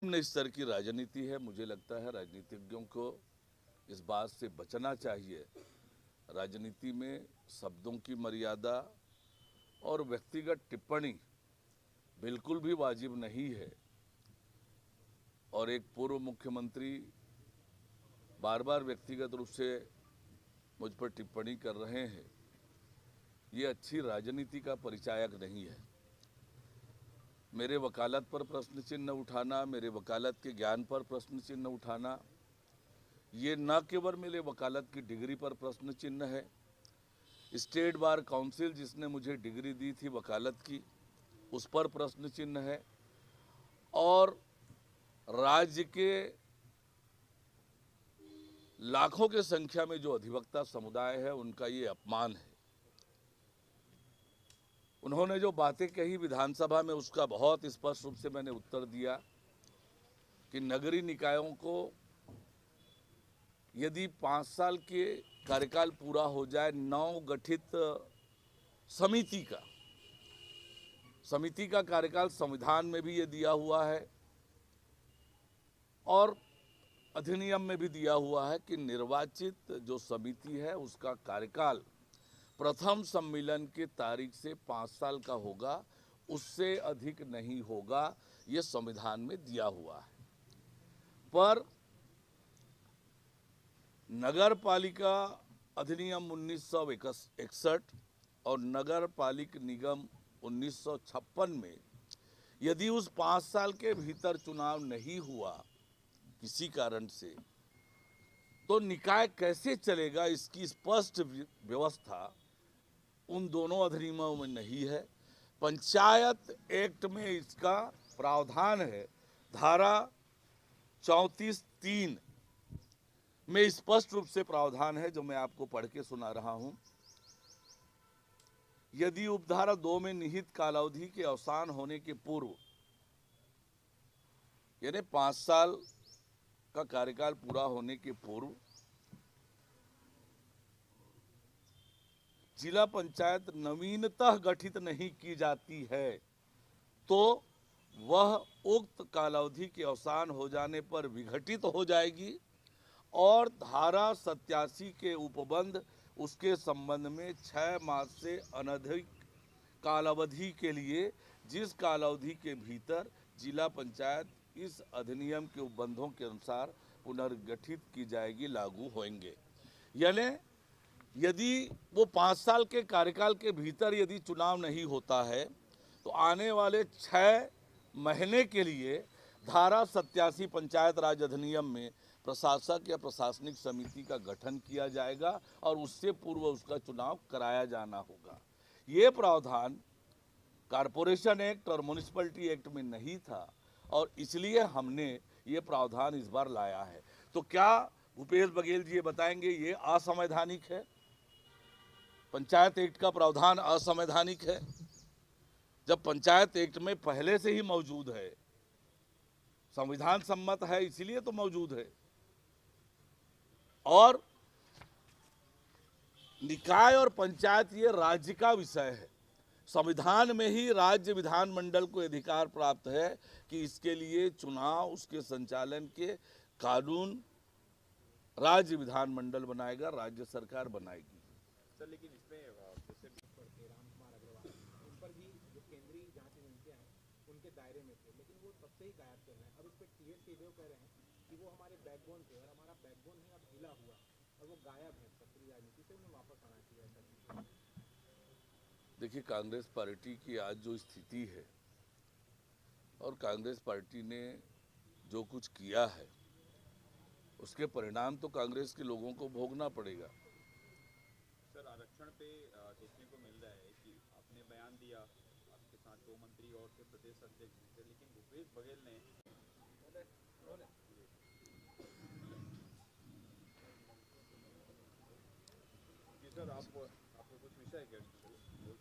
निम्न स्तर की राजनीति है। मुझे लगता है राजनीतिज्ञों को इस बात से बचना चाहिए। राजनीति में शब्दों की मर्यादा और व्यक्तिगत टिप्पणी बिल्कुल भी वाजिब नहीं है। और एक पूर्व मुख्यमंत्री बार बार व्यक्तिगत रूप से मुझ पर टिप्पणी कर रहे हैं, ये अच्छी राजनीति का परिचायक नहीं है। मेरे वकालत पर प्रश्न चिन्ह उठाना, मेरे वकालत के ज्ञान पर प्रश्न चिन्ह उठाना, ये न केवल मेरे वकालत की डिग्री पर प्रश्न चिन्ह है, स्टेट बार काउंसिल जिसने मुझे डिग्री दी थी वकालत की, उस पर प्रश्न चिन्ह है, और राज्य के लाखों के संख्या में जो अधिवक्ता समुदाय है उनका ये अपमान है। उन्होंने जो बातें कही विधानसभा में, उसका बहुत स्पष्ट रूप से मैंने उत्तर दिया कि नगरीय निकायों को यदि 5 साल के कार्यकाल पूरा हो जाए, नव गठित समिति का कार्यकाल संविधान में भी ये दिया हुआ है और अधिनियम में भी दिया हुआ है कि निर्वाचित जो समिति है उसका कार्यकाल प्रथम सम्मेलन की तारीख से 5 साल का होगा, उससे अधिक नहीं होगा। ये संविधान में दिया हुआ है। पर नगर पालिका अधिनियम 1961 और नगर पालिक निगम 1956 में यदि उस 5 साल के भीतर चुनाव नहीं हुआ किसी कारण से, तो निकाय कैसे चलेगा, इसकी स्पष्ट व्यवस्था उन दोनों अधिनियमों में नहीं है। पंचायत एक्ट में इसका प्रावधान है। धारा 34(3) में स्पष्ट रूप से प्रावधान है, जो मैं आपको पढ़ के सुना रहा हूं। यदि उपधारा 2 में निहित कालावधि के अवसान होने के पूर्व, यानी 5 साल का कार्यकाल पूरा होने के पूर्व जिला पंचायत नवीनतः गठित नहीं की जाती है, तो वह उक्त कालावधि के अवसान हो जाने पर विघटित हो जाएगी और धारा 87 के उपबंध उसके संबंध में 6 मास से अनधिक कालावधि के लिए जिस कालावधि के भीतर जिला पंचायत इस अधिनियम के उपबंधों के अनुसार पुनर्गठित की जाएगी, लागू होंगे। यानी यदि वो 5 साल के कार्यकाल के भीतर यदि चुनाव नहीं होता है, तो आने वाले 6 महीने के लिए धारा 87 पंचायत राज अधिनियम में प्रशासक या प्रशासनिक समिति का गठन किया जाएगा और उससे पूर्व उसका चुनाव कराया जाना होगा। ये प्रावधान कारपोरेशन एक्ट और म्युनिसिपैलिटी एक्ट में नहीं था और इसलिए हमने ये प्रावधान इस बार लाया है। तो क्या भूपेश बघेल जी ये बताएंगे ये असंवैधानिक है? पंचायत एक्ट का प्रावधान असंवैधानिक है? जब पंचायत एक्ट में पहले से ही मौजूद है, संविधान सम्मत है, इसीलिए तो मौजूद है। और निकाय और पंचायत ये राज्य का विषय है। संविधान में ही राज्य विधानमंडल को अधिकार प्राप्त है कि इसके लिए चुनाव, उसके संचालन के कानून राज्य विधानमंडल बनाएगा, राज्य सरकार बनाएगी। सर, लेकिन इसमें जैसे रामकुमार अग्रवाल उन पर भी जो केंद्रीय जांच एजेंसियां हैं उनके दायरे में थे, लेकिन वो तब से ही गायब चल रहे हैं। अब इस पर टीएस सिंहदेव कह रहे हैं कि वो हमारे बैकबोन थे और हमारा बैकबोन ही अब ढीला हुआ और वो गायब है सक्रिय राजनीति से, उन्हें वापस आना चाहिए ऐसा। देखिए, कांग्रेस पार्टी की आज जो स्थिति है और कांग्रेस पार्टी ने जो कुछ किया है, उसके परिणाम तो कांग्रेस के लोगों को भोगना पड़ेगा। सर, आरक्षण पे देखने को मिल रहा है कि आपने बयान दिया, आपके साथ 2 मंत्री और थे, प्रदेश अध्यक्ष थे, लेकिन भूपेश बघेल ने जी सर, आपको कुछ विषय क्या?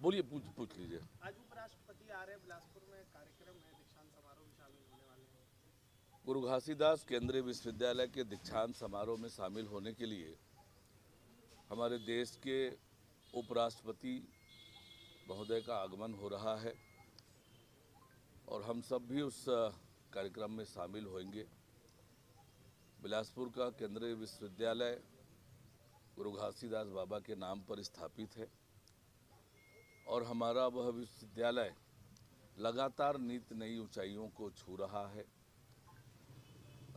बोलिए, पूछ लीजिए। आज उपराष्ट्रपति आ रहे, बिलासपुर में कार्यक्रम है, दीक्षांत समारोह में शामिल होने वाले हैं। गुरु घासीदास केंद्रीय विश्वविद्यालय के दीक्षांत समारोह में शामिल होने के लिए हमारे देश के उपराष्ट्रपति महोदय का आगमन हो रहा है और हम सब भी उस कार्यक्रम में शामिल होंगे। बिलासपुर का केंद्रीय विश्वविद्यालय गुरु घासीदास बाबा के नाम पर स्थापित है और हमारा वह विश्वविद्यालय लगातार नित नई ऊंचाइयों को छू रहा है,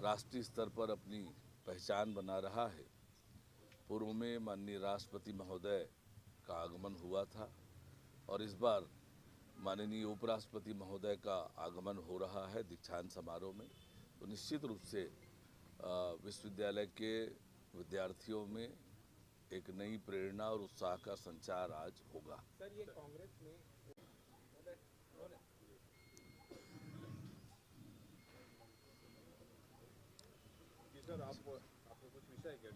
राष्ट्रीय स्तर पर अपनी पहचान बना रहा है। पूर्व में माननीय राष्ट्रपति महोदय का आगमन हुआ था और इस बार माननीय उपराष्ट्रपति महोदय का आगमन हो रहा है दीक्षांत समारोह में। तो निश्चित रूप से विश्वविद्यालय के विद्यार्थियों में एक नई प्रेरणा और उत्साह का संचार आज होगा। सर, ये कांग्रेस में सर आपको कुछ विषय क्या?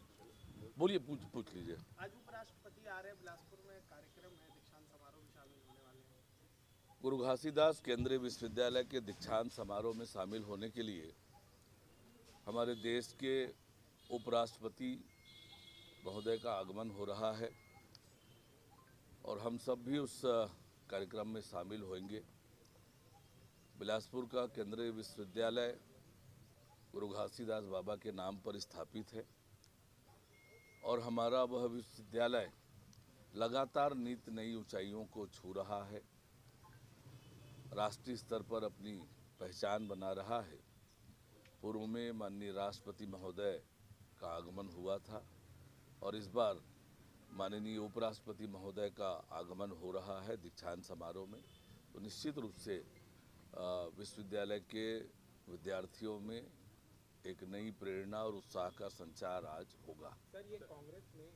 बोलिए, पूछ लीजिए। आज उपराष्ट्रपति आ रहे हैं, बिलासपुर में कार्यक्रम है, दीक्षांत समारोह में शामिल होने वाले हैं। गुरु घासीदास केंद्रीय विश्वविद्यालय के दीक्षांत समारोह में शामिल होने के लिए हमारे देश के उपराष्ट्रपति महोदय का आगमन हो रहा है और हम सब भी उस कार्यक्रम में शामिल होंगे। बिलासपुर का केंद्रीय विश्वविद्यालय गुरु घासीदास बाबा के नाम पर स्थापित है और हमारा वह विश्वविद्यालय लगातार नित नई ऊंचाइयों को छू रहा है, राष्ट्रीय स्तर पर अपनी पहचान बना रहा है। पूर्व में माननीय राष्ट्रपति महोदय का आगमन हुआ था और इस बार माननीय उपराष्ट्रपति महोदय का आगमन हो रहा है दीक्षांत समारोह में। तो निश्चित रूप से विश्वविद्यालय के विद्यार्थियों में एक नई प्रेरणा और उत्साह का संचार आज होगा। सर, ये कांग्रेस में